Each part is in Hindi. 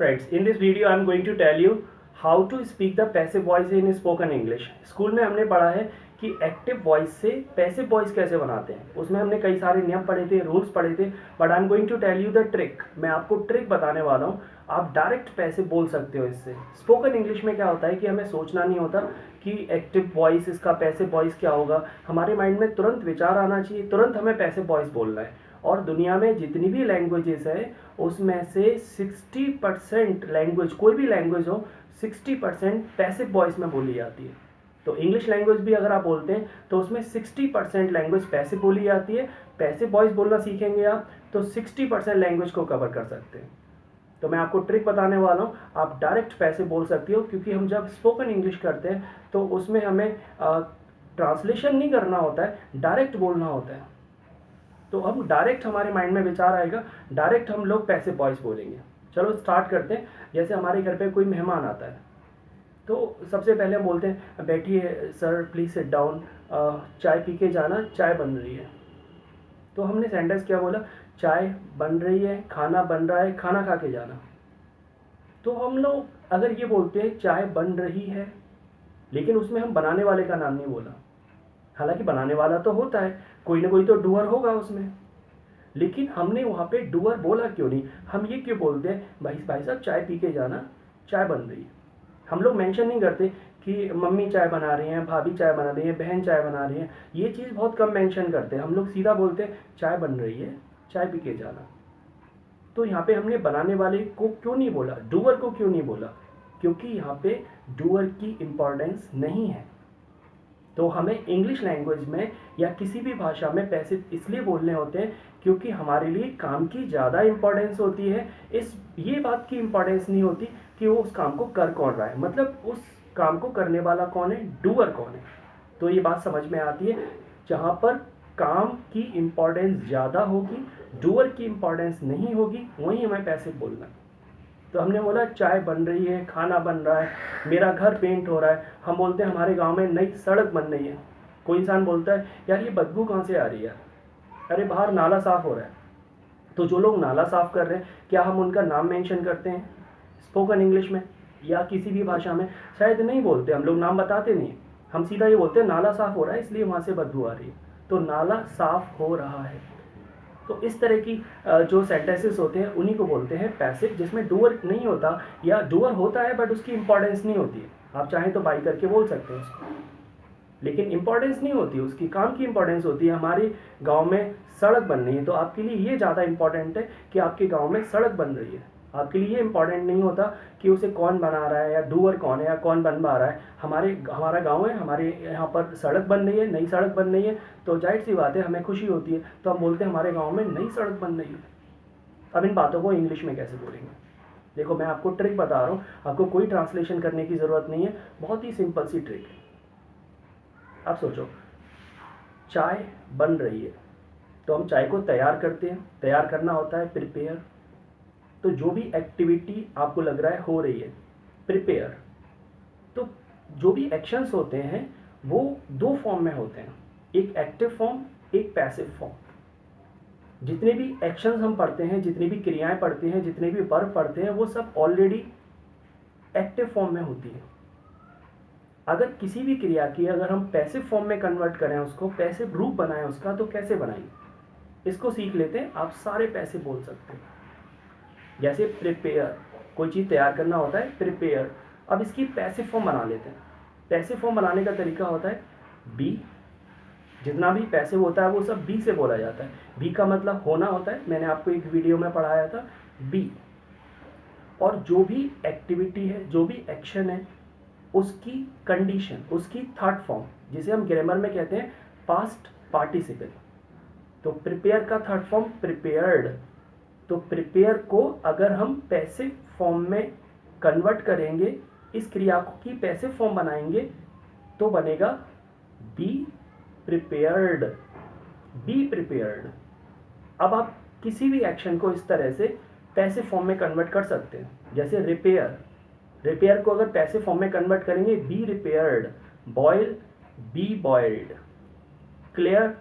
friends, in this video I am going to tell you how to speak the passive voice in spoken English. School में हमने पढ़ा है कि एक्टिव वॉइस से पैसिव वॉइस कैसे बनाते हैं. उसमें हमने कई सारे नियम पढ़े थे, रूल्स पढ़े थे, but I am going to tell you the trick. मैं आपको ट्रिक बताने वाला हूँ. आप डायरेक्ट पैसिव बोल सकते हो इससे. स्पोकन इंग्लिश में क्या होता है कि हमें सोचना नहीं होता कि एक्टिव वॉइस इसका पैसिव वॉइस क्या होगा. हमारे माइंड में तुरंत विचार आना चाहिए, तुरंत हमें पैसिव वॉइस बोलना है. और दुनिया में जितनी भी लैंग्वेजेस है उसमें से 60% लैंग्वेज, कोई भी लैंग्वेज हो, 60% पैसिव वॉइस में बोली जाती है. तो इंग्लिश लैंग्वेज भी अगर आप बोलते हैं तो उसमें 60% लैंग्वेज पैसिव बोली जाती है. पैसिव वॉइस बोलना सीखेंगे आप तो 60% लैंग्वेज को कवर कर सकते हैं. तो मैं आपको ट्रिक बताने वाला हूँ. आप डायरेक्ट पैसिव बोल सकते हो, क्योंकि हम जब स्पोकन इंग्लिश करते हैं तो उसमें हमें ट्रांसलेशन नहीं करना होता है, डायरेक्ट बोलना होता है. तो हम डायरेक्ट, हमारे माइंड में विचार आएगा, डायरेक्ट हम लोग पैसिव वॉइस बोलेंगे. चलो स्टार्ट करते हैं. जैसे हमारे घर पे कोई मेहमान आता है तो सबसे पहले हम बोलते हैं, बैठिए सर, प्लीज़ सिट डाउन, चाय पी के जाना, चाय बन रही है. तो हमने सेंटेंस क्या बोला? चाय बन रही है, खाना बन रहा है, खाना खा के जाना. तो हम लोग अगर ये बोलते हैं चाय बन रही है, लेकिन उसमें हम बनाने वाले का नाम नहीं बोला. हालांकि बनाने वाला तो होता है, कोई ना कोई तो डूअर होगा उसमें, लेकिन हमने वहाँ पे डूअर बोला क्यों नहीं? हम ये क्यों बोलते हैं, भाई साहब चाय पी के जाना, चाय बन रही है. हम लोग मेंशन नहीं करते कि मम्मी चाय बना रही हैं, भाभी चाय बना रही है, बहन चाय बना रही है. ये चीज़ बहुत कम मेंशन करते हैं. हम लोग सीधा बोलते हैं चाय बन रही है, चाय पी के जाना. तो यहाँ पे हमने बनाने वाले को क्यों नहीं बोला, डूअर को क्यों नहीं बोला? क्योंकि यहाँ पे डूअर की इम्पोर्टेंस नहीं है. तो हमें इंग्लिश लैंग्वेज में या किसी भी भाषा में पैसिव इसलिए बोलने होते हैं क्योंकि हमारे लिए काम की ज़्यादा इम्पोर्टेंस होती है. ये बात की इम्पोर्टेंस नहीं होती कि वो उस काम को कर कौन रहा है, मतलब उस काम को करने वाला कौन है, डूअर कौन है. तो ये बात समझ में आती है. जहाँ पर काम की इम्पोर्टेंस ज़्यादा होगी, डूअर की इम्पोर्टेंस नहीं होगी, वहीं हमें पैसिव बोलना है. तो हमने बोला चाय बन रही है, खाना बन रहा है, मेरा घर पेंट हो रहा है. हम बोलते हैं हमारे गांव में नई सड़क बन रही है. कोई इंसान बोलता है यार ये बदबू कहाँ से आ रही है, अरे बाहर नाला साफ़ हो रहा है. तो जो लोग नाला साफ़ कर रहे हैं, क्या हम उनका नाम मेंशन करते हैं स्पोकन इंग्लिश में या किसी भी भाषा में? शायद नहीं बोलते. हम लोग नाम बताते नहीं, हम सीधा ये बोलते हैं नाला साफ़ हो रहा है इसलिए वहाँ से बदबू आ रही है. तो नाला साफ़ हो रहा है. तो इस तरह की जो सेंटेंसेस होते हैं उन्हीं को बोलते हैं पैसिव, जिसमें डूअर नहीं होता, या डूअर होता है बट उसकी इंपॉर्टेंस नहीं होती है. आप चाहें तो बाई करके बोल सकते हैं उसको, लेकिन इंपॉर्टेंस नहीं होती उसकी, काम की इंपॉर्टेंस होती है. हमारे गांव में सड़क बन रही है, तो आपके लिए ये ज़्यादा इंपॉर्टेंट है कि आपके गांव में सड़क बन रही है. आपके लिए ये इंपॉर्टेंट नहीं होता कि उसे कौन बना रहा है या डूअर कौन है या कौन बनवा रहा है. हमारा गांव है, हमारे यहाँ पर सड़क बन रही है, नई सड़क बन रही है, तो जाहिर सी बात है हमें खुशी होती है. तो हम बोलते हैं हमारे गांव में नई सड़क बन रही है. अब इन बातों को इंग्लिश में कैसे बोलेंगे? देखो, मैं आपको ट्रिक बता रहा हूँ, आपको कोई ट्रांसलेशन करने की ज़रूरत नहीं है. बहुत ही सिंपल सी ट्रिक है. अब सोचो, चाय बन रही है, तो हम चाय को तैयार करते हैं. तैयार करना होता है प्रिपेयर. तो जो भी एक्टिविटी आपको लग रहा है हो रही है, प्रिपेयर. तो जो भी एक्शंस होते हैं वो दो फॉर्म में होते हैं, एक एक्टिव फॉर्म, एक पैसिव फॉर्म. जितने भी एक्शंस हम पढ़ते हैं, जितनी भी क्रियाएं पढ़ते हैं, जितने भी वर्ब पढ़ते हैं, वो सब ऑलरेडी एक्टिव फॉर्म में होती है. अगर किसी भी क्रिया की अगर हम पैसिव फॉर्म में कन्वर्ट करें, उसको पैसिव रूप बनाएं उसका, तो कैसे बनाएंगे इसको सीख लेते हैं. आप सारे पैसिव बोल सकते हैं. जैसे प्रिपेयर, कोई चीज़ तैयार करना होता है, प्रिपेयर. अब इसकी पैसिव फॉर्म बना लेते हैं. पैसिव फॉर्म बनाने का तरीका होता है बी. जितना भी पैसिव होता है वो सब बी से बोला जाता है. बी का मतलब होना होता है, मैंने आपको एक वीडियो में पढ़ाया था, बी. और जो भी एक्टिविटी है, जो भी एक्शन है, उसकी कंडीशन, उसकी थर्ड फॉर्म, जिसे हम ग्रामर में कहते हैं पास्ट पार्टिसिपल. तो प्रिपेयर का थर्ड फॉर्म प्रिपेयर्ड. तो प्रिपेयर को अगर हम पैसिव फॉर्म में कन्वर्ट करेंगे, इस क्रिया की पैसिव फॉर्म बनाएंगे, तो बनेगा बी प्रिपेयर्ड. Be prepared. अब आप किसी भी एक्शन को इस तरह से पैसिव फॉर्म में कन्वर्ट कर सकते हैं. जैसे रिपेयर, रिपेयर को अगर पैसिव फॉर्म में कन्वर्ट करेंगे, be repaired. Boil, be boiled. Clear,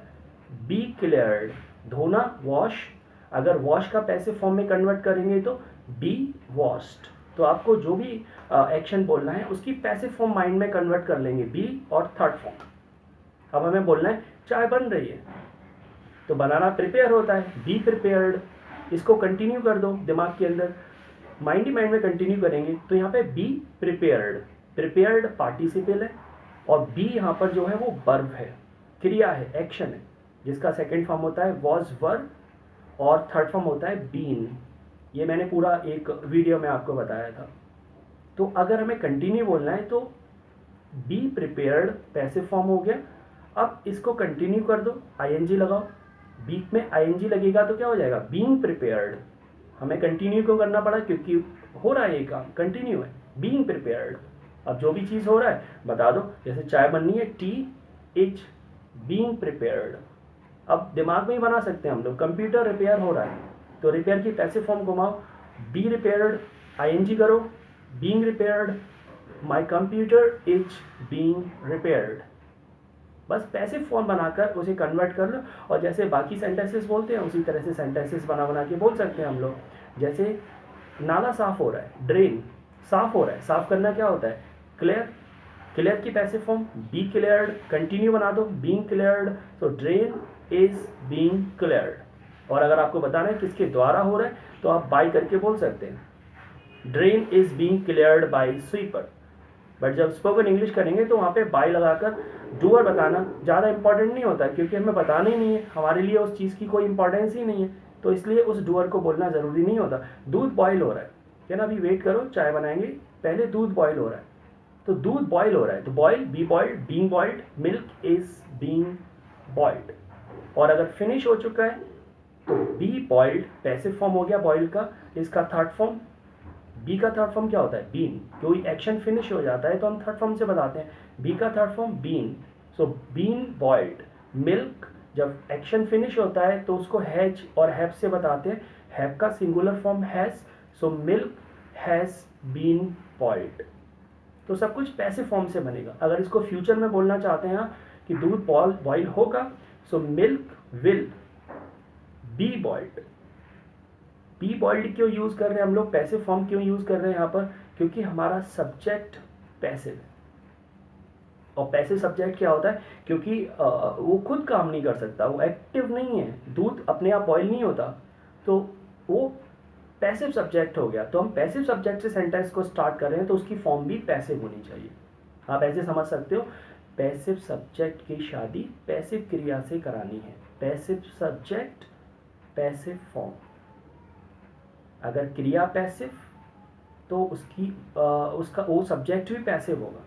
be cleared. धोना, वॉश, अगर वॉश का पैसिव फॉर्म में कन्वर्ट करेंगे तो बी वॉश्ड। तो आपको जो भी एक्शन बोलना है उसकी पैसिव फॉर्म माइंड में कन्वर्ट कर लेंगे, बी और थर्ड फॉर्म। अब हमें बोलना है चाय बन रही है, तो बनाना प्रिपेयर होता है, बी प्रिपेयर्ड। इसको कंटिन्यू कर दो दिमाग के अंदर, माइंड ही माइंड में कंटिन्यू करेंगे तो यहाँ पे बी प्रिपेयर्ड, प्रिपेयर्ड पार्टिसिपल है और बी यहाँ पर जो है वो वर्ब है, क्रिया है, एक्शन है, जिसका सेकंड फॉर्म होता है वॉज वर और थर्ड फॉर्म होता है बीन। ये मैंने पूरा एक वीडियो में आपको बताया था। तो अगर हमें कंटिन्यू बोलना है तो बी प्रिपेयर्ड पैसिव फॉर्म हो गया। अब इसको कंटिन्यू कर दो, आईएनजी लगाओ, बीच में आईएनजी लगेगा तो क्या हो जाएगा, बीइंग प्रिपेयर्ड। हमें कंटिन्यू क्यों करना पड़ा, क्योंकि हो रहा है ये काम, कंटिन्यू है, बीइंग प्रिपेयर्ड। अब जो भी चीज़ हो रहा है बता दो, जैसे चाय बननी है, टी इज बीइंग प्रिपेयर्ड। अब दिमाग में ही बना सकते हैं हम लोग, कंप्यूटर रिपेयर हो रहा है तो रिपेयर की पैसिव फॉर्म घुमाओ, बी रिपेयर्ड, आईएनजी करो, being repaired, my computer is being repaired. बस पैसिव फॉर्म बनाकर उसे कन्वर्ट कर लो और जैसे बाकी सेंटेंसेस बोलते हैं उसी तरह से सेंटेंसेस बना बना के बोल सकते हैं हम लोग। जैसे नाला साफ हो रहा है, ड्रेन साफ हो रहा है, साफ करना क्या होता है, क्लियर। क्लियर की passive form be cleared, continue बना दो, बीइंग क्लियर्ड, तो ड्रेन इज बीइंग क्लियर्ड। और अगर आपको बताना है किसके द्वारा हो रहा है तो आप बाय करके बोल सकते हैं, drain is being cleared by sweeper. But जब स्पोकन इंग्लिश करेंगे तो वहाँ पे बाय लगाकर डूअर बताना ज़्यादा इंपॉर्टेंट नहीं होता है, क्योंकि हमें बताना ही नहीं है, हमारे लिए उस चीज़ की कोई इंपॉर्टेंस ही नहीं है, तो इसलिए उस डूअर को बोलना ज़रूरी नहीं होता। दूध बॉयल हो रहा है ना, अभी वेट करो, चाय बनाएंगे, पहले दूध बॉयल हो रहा है, तो दूध बॉयल हो रहा है तो boil, be boiled, being boiled, milk is being boiled. और अगर फिनिश हो चुका है तो बी बॉइल्ड पैसिव फॉर्म हो गया बॉइल्ड का, इसका थर्ड फॉर्म, बी का थर्ड फॉर्म क्या होता है, बीन। कोई एक्शन फिनिश हो जाता है तो हम थर्ड फॉर्म से बताते हैं, बी का third form been, so been boiled. Milk जब एक्शन फिनिश होता है तो उसको हैज और हैव से बताते हैं, हैव का singular form has, so milk has been boiled. तो सब कुछ पैसिव फॉर्म से बनेगा। अगर इसको फ्यूचर में बोलना चाहते हैं कि दूध बॉइल होगा, so milk will be boiled. Be boiled क्यों यूज कर रहे हैं हम लोग, पैसिव फॉर्म क्यों यूज कर रहे हैं यहाँ पर, क्योंकि हमारा सब्जेक्ट पैसिव है। और पैसिव सब्जेक्ट क्या होता है, क्योंकि वो खुद काम नहीं कर सकता, वो एक्टिव नहीं है, दूध अपने आप बॉयल नहीं होता, तो वो पैसिव सब्जेक्ट हो गया। तो हम पैसिव सब्जेक्ट से सेंटेंस को स्टार्ट कर रहे हैं तो उसकी फॉर्म भी पैसिव होनी चाहिए। आप ऐसे समझ सकते हो, पैसिव सब्जेक्ट की शादी पैसिव क्रिया से करानी है, पैसिव सब्जेक्ट पैसिव फॉर्म। अगर क्रिया पैसिव तो उसका वो सब्जेक्ट भी पैसिव होगा,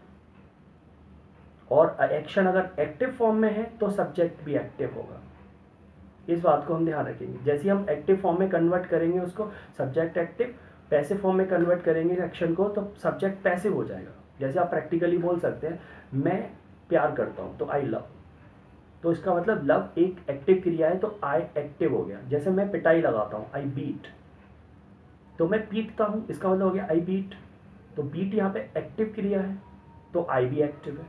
और एक्शन अगर एक्टिव फॉर्म में है तो सब्जेक्ट भी एक्टिव होगा। इस बात को हम ध्यान रखेंगे। जैसे हम एक्टिव फॉर्म में कन्वर्ट करेंगे उसको, सब्जेक्ट एक्टिव, पैसिव फॉर्म में कन्वर्ट करेंगे एक्शन को तो सब्जेक्ट पैसिव हो जाएगा। जैसे आप प्रैक्टिकली बोल सकते हैं, मैं प्यार करता हूँ तो आई लव, तो इसका मतलब लव एक एक्टिव क्रिया है तो आई एक्टिव हो गया। जैसे मैं पिटाई लगाता हूँ, आई बीट, तो मैं पीटता हूँ, इसका मतलब हो गया आई बीट, तो बीट यहाँ पे एक्टिव क्रिया है तो आई भी एक्टिव है।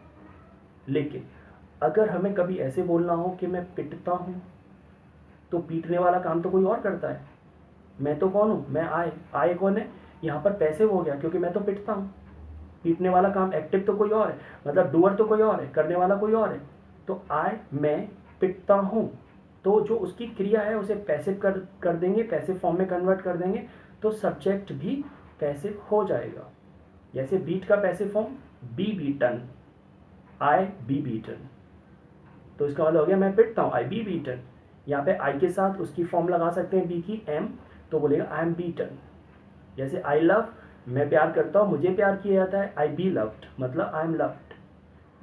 लेकिन अगर हमें कभी ऐसे बोलना हो कि मैं पिटता हूँ, तो पीटने वाला काम तो कोई और करता है, मैं तो कौन हूँ, मैं आए कौन है, यहाँ पर पैसिव हो गया क्योंकि मैं तो पिटता हूँ। पीटने वाला काम एक्टिव तो कोई और है, मतलब डूअर तो कोई और है, करने वाला कोई और है, तो मैं पिटता हूँ, तो जो उसकी क्रिया है उसे पैसिव कर देंगे, पैसिव फॉर्म में कन्वर्ट कर देंगे तो सब्जेक्ट भी पैसिव हो जाएगा। जैसे बीट का पैसिव फॉर्म बी बीटन, आई बी बीटन, तो इसका मतलब हो गया मैं पिटता हूँ, आई बी बीटन। यहाँ पे आई के साथ उसकी फॉर्म लगा सकते हैं बी की, एम, तो बोलेगा आई एम बीटन। जैसे आई लव, मैं प्यार करता हूँ, मुझे प्यार किया जाता है, आई बी लव्ड, मतलब आई एम लव्ड।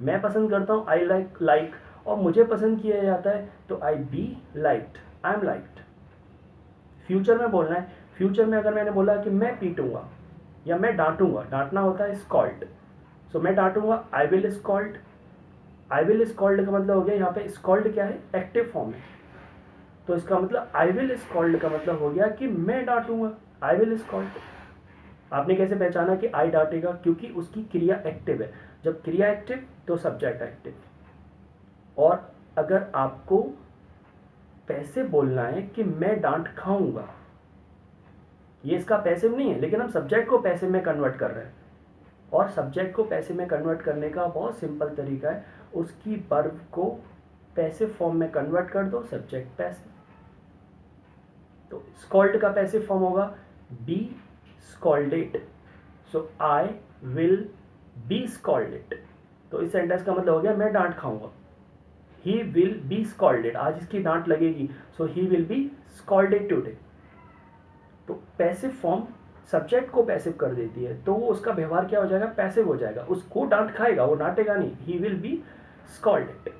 मैं पसंद करता हूँ, आई लाइक, और मुझे पसंद किया जाता है तो I be liked, I am liked. Future में बोलना है, फ्यूचर में अगर मैंने बोला कि मैं पीटूंगा या मैं डांटूंगा, डांटना होता है स्कॉल्ड, सो मैं डांटूंगा, I will scold. I will scold का मतलब हो गया, यहाँ पे स्कॉल्ड क्या है, एक्टिव फॉर्म है, तो इसका मतलब आई विल स्कॉल्ड का मतलब हो गया कि मैं डांटूंगा, आई विल स्कॉल्ड। आपने कैसे पहचाना कि आई डांटेगा, क्योंकि उसकी क्रिया एक्टिव है, जब क्रिया एक्टिव तो सब्जेक्ट एक्टिव। और अगर आपको पैसिव बोलना है कि मैं डांट खाऊंगा, ये इसका पैसिव नहीं है, लेकिन हम सब्जेक्ट को पैसिव में कन्वर्ट कर रहे हैं। और सब्जेक्ट को पैसिव में कन्वर्ट करने का बहुत सिंपल तरीका है, उसकी वर्ब को पैसिव फॉर्म में कन्वर्ट कर दो, सब्जेक्ट पैसिव। तो स्कॉल्ड का पैसिव फॉर्म होगा be scolded, so I will be scolded. तो इस सेंटेंस का मतलब हो गया मैं डांट खाऊंगा। ही विल बी स्कॉल्डेड, आज इसकी डांट लगेगी, so he will be scolded today. तो पैसिव फॉर्म सब्जेक्ट को पैसिव कर देती है, तो वो उसका व्यवहार क्या हो जाएगा, पैसिव हो जाएगा। उसको डांट खाएगा, वो डांटेगा नहीं, ही विल बी स्कॉल्डेड।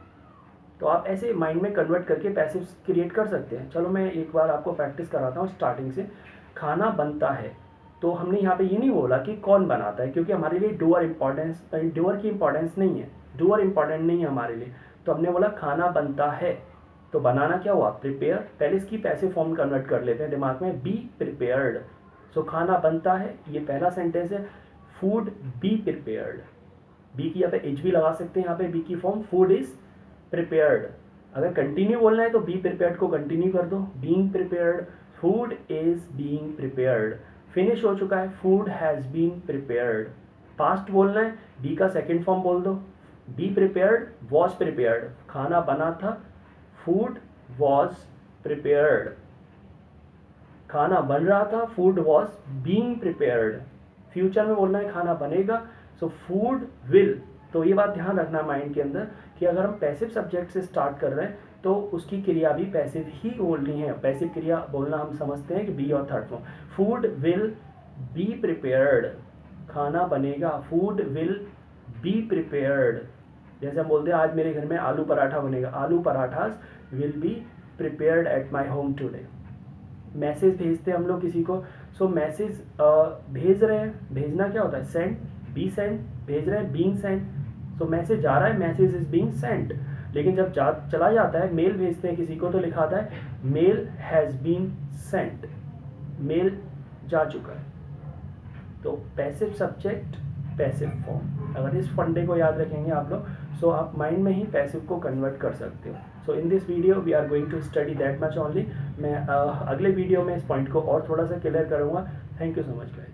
तो आप ऐसे माइंड में कन्वर्ट करके पैसिव क्रिएट कर सकते हैं। चलो मैं एक बार आपको प्रैक्टिस कराता हूँ स्टार्टिंग से। खाना बनता है, तो हमने यहाँ पे ये नहीं बोला कि कौन बनाता है, क्योंकि हमारे लिए डूअर की इंपॉर्टेंस नहीं है, डूअर इंपॉर्टेंट नहीं है हमारे लिए। तो हमने बोला खाना बनता है, तो बनाना क्या हुआ, प्रिपेयर। पहले इसकी पैसिव फॉर्म कन्वर्ट कर लेते हैं दिमाग में, बी प्रिपेयर्ड। सो खाना बनता है, ये पहला सेंटेंस है। फूड बी प्रिपेयर्ड, बी की यहाँ पे एच भी लगा सकते हैं, यहाँ पे बी की फॉर्म फूड इज प्रिपेयर्ड। अगर कंटिन्यू बोलना है तो बी प्रिपेयर्ड को कंटिन्यू कर दो, being prepared, food is being prepared. Finish हो चुका है, food has been prepared. Past बोलना है, बी का सेकेंड फॉर्म बोल दो, बी प्रिपेयर्ड वॉज प्रिपेयर्ड, खाना बना था, फूड वॉज प्रिपेयर्ड। खाना बन रहा था, food was being prepared. Future में बोलना है खाना बनेगा, सो फूड विल। तो ये बात ध्यान रखना माइंड के अंदर कि अगर हम पैसिव सब्जेक्ट से स्टार्ट कर रहे हैं तो उसकी क्रिया भी पैसिव ही बोलनी है। पैसिव क्रिया बोलना हम समझते हैं कि बी और third form. Food will be prepared, खाना बनेगा, फूड विल बी प्रिपेयर्ड। जैसे हम बोलते हैं आज मेरे घर में आलू पराठा बनेगा, आलू parathas will be prepared at my home today. Message भेजते हैं हम लोग किसी को, सो मैसेज भेज रहे हैं, भेजना क्या होता है, सेंड, बी सेंड, भेज रहे हैं, बीइंग सेंड। सो मैसेज जा रहा है, मैसेज इज बीइंग सेंट। लेकिन जब चला जाता है, मेल भेजते हैं किसी को, तो लिखा आता है mail has been sent, mail जा चुका है। तो पैसिव सब्जेक्ट पैसिव फॉर्म, अगर इस फंडे को याद रखेंगे आप लोग, सो आप माइंड में ही पैसिव को कन्वर्ट कर सकते हो। So in this video we are going to study that much only. मैं अगले वीडियो में इस पॉइंट को और थोड़ा सा क्लियर करूँगा। Thank you so much guys.